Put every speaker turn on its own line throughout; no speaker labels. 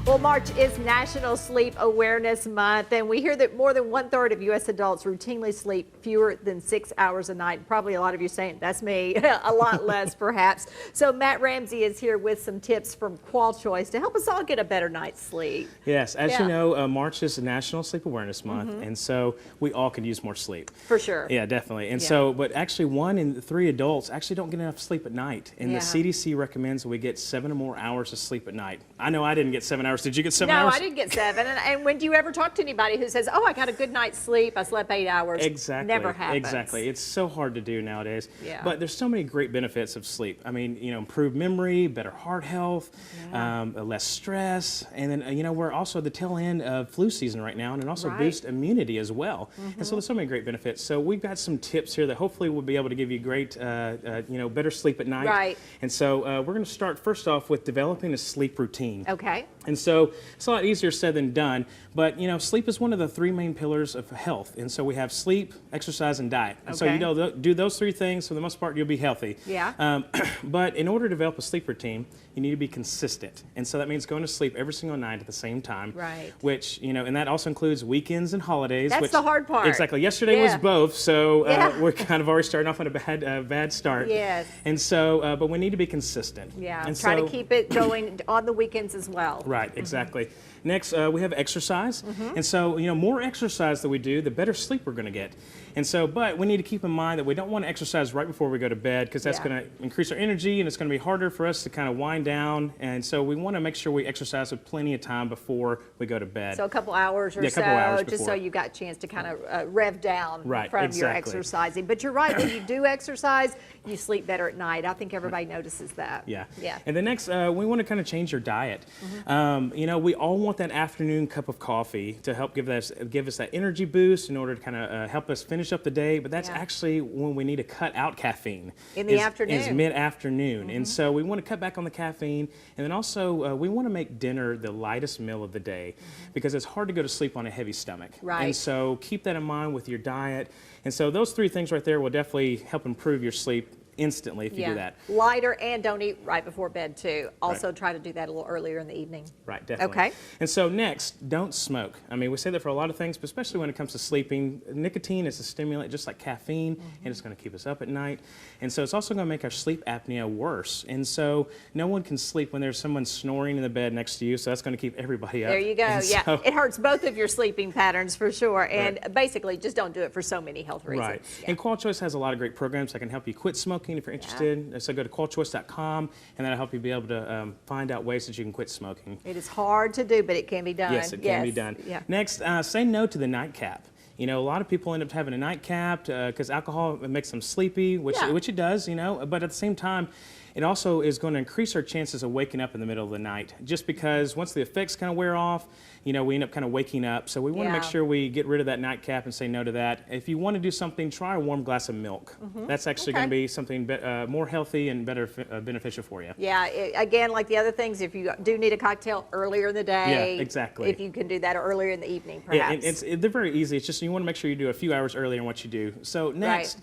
Well, March is National Sleep Awareness Month, and we hear that more than 1/3 of U.S. adults routinely sleep fewer than 6 hours a night. Probably a lot of you saying, that's me, a lot less perhaps. So Matt Ramsey is here with some tips from QualChoice to help us all get a better night's sleep.
Yes, as you know, March is National Sleep Awareness Month, and so we all could use more sleep.
For sure.
Yeah, definitely. And so, but actually 1 in 3 adults actually don't get enough sleep at night, and the CDC recommends that we get 7 or more hours of sleep at night. I know I didn't get 7 hours. Did you get 7 hours?
No, I didn't get 7. And when do you ever talk to anybody who says, oh, I got a good night's sleep, I slept 8 hours?
Exactly.
Never happens.
Exactly. It's so hard to do nowadays.
Yeah.
But there's so many great benefits of sleep. I mean, you know, improved memory, better heart health, less stress, and then, you know, we're also at the tail end of flu season right now, and it also boosts immunity as well. And so there's so many great benefits. So we've got some tips here that hopefully will be able to give you great, you know, better sleep at night.
Right.
And so we're going to start first off with developing a sleep routine.
Okay.
And so it's a lot easier said than done, but you know, sleep is one of the 3 main pillars of health. And so we have sleep, exercise, and diet. And so you know, do those 3 things, for the most part, you'll be healthy.
Yeah.
But in order to develop a sleep routine, you need to be consistent. And so that means going to sleep every single night at the same time.
Right.
Which, you know, and that also includes weekends and holidays.
That's the hard part.
Exactly. Yesterday was both, so we're kind of already starting off on a bad start.
Yes.
And so, but we need to be consistent.
Yeah,
and
try to keep it going on the weekends as well.
Right, exactly. Next, we have exercise. And so, you know, more exercise that we do, the better sleep we're going to get. And so, but we need to keep in mind that we don't want to exercise right before we go to bed, because that's going to increase our energy, and it's going to be harder for us to kind of wind down. And so we want to make sure we exercise with plenty of time before we go to bed.
So a couple hours or
a couple hours
just
before.
so you got a chance to kind of rev down from your exercising. But you're right, when you do exercise, you sleep better at night. I think everybody notices that.
Yeah.
Yeah.
And the next, we want to kind of change your diet. You know, we all want that afternoon cup of coffee to help give us that energy boost in order to kind of help us finish up the day. But that's actually when we need to cut out caffeine.
In the afternoon.
It's mid-afternoon. And so we want to cut back on the caffeine. And then also, we want to make dinner the lightest meal of the day, because it's hard to go to sleep on a heavy stomach.
Right.
And so keep that in mind with your diet. And so those 3 things right there will definitely help improve your sleep instantly if you do that.
Lighter, and don't eat right before bed too. Also try to do that a little earlier in the evening.
Right, definitely.
Okay.
And so next, don't smoke. I mean, we say that for a lot of things, but especially when it comes to sleeping. Nicotine is a stimulant just like caffeine, and it's going to keep us up at night. And so it's also going to make our sleep apnea worse. And so no one can sleep when there's someone snoring in the bed next to you, so that's going to keep everybody up.
There you go.
And so,
it hurts both of your sleeping patterns for sure. And basically, just don't do it for so many health reasons.
Right. And QualChoice has a lot of great programs that can help you quit smoking if you're interested. So go to QualChoice.com, and that'll help you be able to find out ways that you can quit smoking.
It is hard to do, but it can be done.
Yes, it can be done.
Yeah.
Next, say no to the nightcap. You know, a lot of people end up having a nightcap because alcohol makes them sleepy, which it does, you know, but at the same time, it also is going to increase our chances of waking up in the middle of the night, just because once the effects kind of wear off, you know, we end up kind of waking up. So we want to make sure we get rid of that nightcap and say no to that. If you want to do something, try a warm glass of milk. That's actually going to be something more healthy and better beneficial for you.
Yeah, again, like the other things, if you do need a cocktail earlier in the day,
exactly.
If you can do that earlier in the evening, perhaps.
Yeah, they're very easy. It's just you want to make sure you do a few hours earlier in what you do. So next.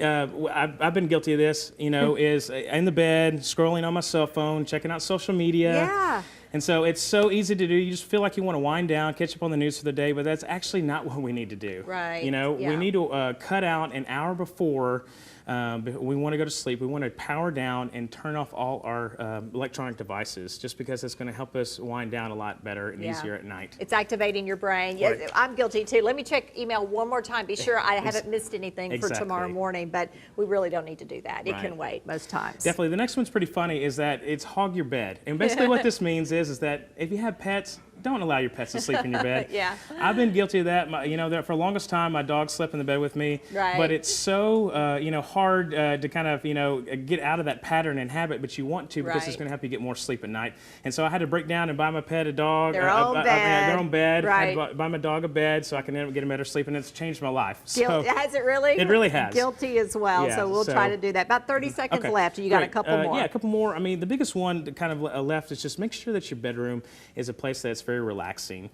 I've been guilty of this, you know, is in the bed, scrolling on my cell phone, checking out social media.
Yeah.
And so it's so easy to do. You just feel like you want to wind down, catch up on the news for the day, but that's actually not what we need to do.
Right.
You know, we need to cut out an hour before we want to go to sleep. We want to power down and turn off all our electronic devices, just because it's going to help us wind down a lot better and easier at night.
It's activating your brain. Yeah, I'm guilty too. Let me check email one more time. Be sure I haven't missed anything for tomorrow morning, but we really don't need to do that. It can wait most times.
Definitely. The next one's pretty funny, is that it's hog your bed. And basically what this means is that if you have pets, don't allow your pets to sleep in your bed. I've been guilty of that. You know, for the longest time, my dog slept in the bed with me. But it's so, you know, hard to kind of, you know, get out of that pattern and habit, but you want to, because it's going to help you get more sleep at night. And so I had to break down and buy my pet a dog.
Their own bed.
Their own bed. I had to buy my dog a bed so I can get a better sleep, and it's changed my life.
So, has it really?
It really has.
Guilty as well.
Yeah,
so we'll try to do that. About 30 seconds left. You got a couple more.
Yeah, a couple more. I mean, the biggest one kind of left is just make sure that your bedroom is a place that's very very relaxing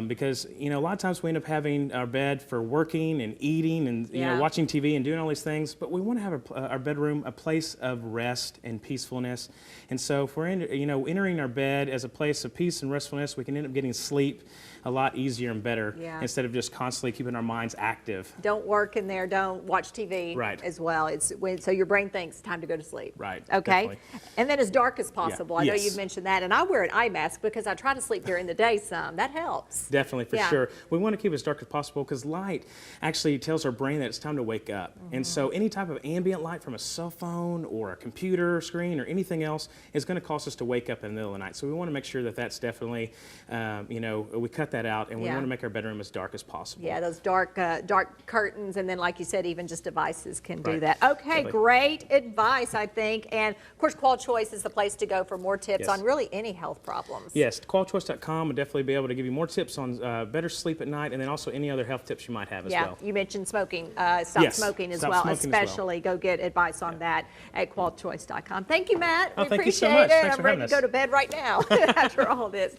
because, you know, a lot of times we end up having our bed for working and eating and, you know, watching TV and doing all these things, but we want to have our bedroom a place of rest and peacefulness. And so if we're entering our bed as a place of peace and restfulness, we can end up getting sleep a lot easier and better instead of just constantly keeping our minds active.
Don't work in there, don't watch TV as well. So your brain thinks time to go to sleep.
Right.
Okay.
Definitely.
And then as dark as possible. I know
Yes.
you've mentioned that. And I wear an eye mask because I try to sleep during the day some. That helps.
Definitely, for sure. We want to keep it as dark as possible because light actually tells our brain that it's time to wake up. And so any type of ambient light from a cell phone or a computer screen or anything else is going to cause us to wake up in the middle of the night. So we want to make sure that that's definitely, you know, we cut that out, and we want to make our bedroom as dark as possible.
Yeah, those dark curtains, and then like you said, even just devices can do that. Okay, great advice, I think. And of course, Qual Choice is the place to go for more tips on really any health problems.
Yes, qualchoice.com will definitely be able to give you more tips on better sleep at night, and then also any other health tips you might have as well.
Yeah, you mentioned smoking, stop smoking as well, especially go get advice on that at qualchoice.com. Thank you, Matt. We
thank you so
appreciate
much.
it.
Thanks
I'm
for
ready
having
to go
us.
to bed right now after all this.